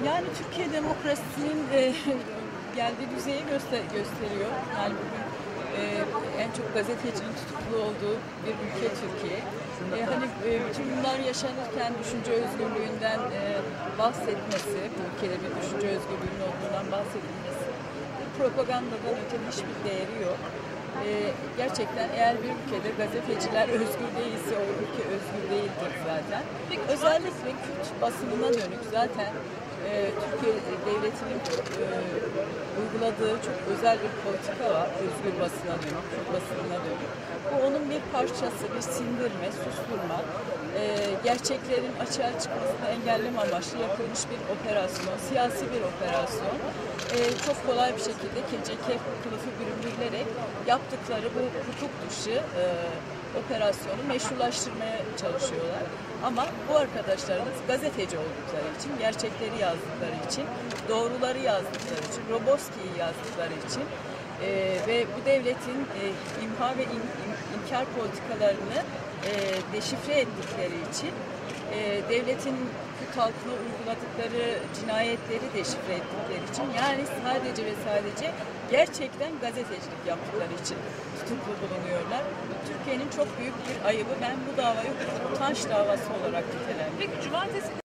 Yani Türkiye demokrasisinin geldiği düzeyi gösteriyor. Yani bugün en çok gazetecinin tutuklu olduğu bir ülke Türkiye. Bütün bunlar yaşanırken düşünce özgürlüğünden bahsetmesi, bu ülkede bir düşünce özgürlüğünün olduğundan bahsedilmesi, propagandadan öte hiçbir değeri yok. Gerçekten eğer bir ülkede gazeteciler özgür değilse o ülke özgür değildir zaten. Özellikle Kürt basınına dönük zaten Türkiye Devleti'nin uyguladığı çok özel bir politika var. Özgür basına dönük, Kürt basınına dönük. Bu onun bir parçası, bir sindirme, susturma, gerçeklerin açığa çıkmasını engelleme amaçlı yapılmış bir operasyon, siyasi bir operasyon. Çok kolay bir şekilde CKP kılıfı büründürülerek yaptıkları bu hukuk dışı operasyonu meşrulaştırmaya çalışıyorlar. Ama bu arkadaşlarımız gazeteci oldukları için, gerçekleri yazdıkları için, doğruları yazdıkları için, Roboski'yi yazdıkları için ve bu devletin imha ve inkar politikalarını deşifre ettikleri için devletin Kürt halkına uyguladıkları cinayetleri deşifre ettikleri için, yani sadece ve sadece gerçekten gazetecilik yaptıkları için tutuklu bulunuyorlar. Türkiye'nin çok büyük bir ayıbı. Ben bu davayı utanç davası olarak nitelendiriyorum. Peki cumartesi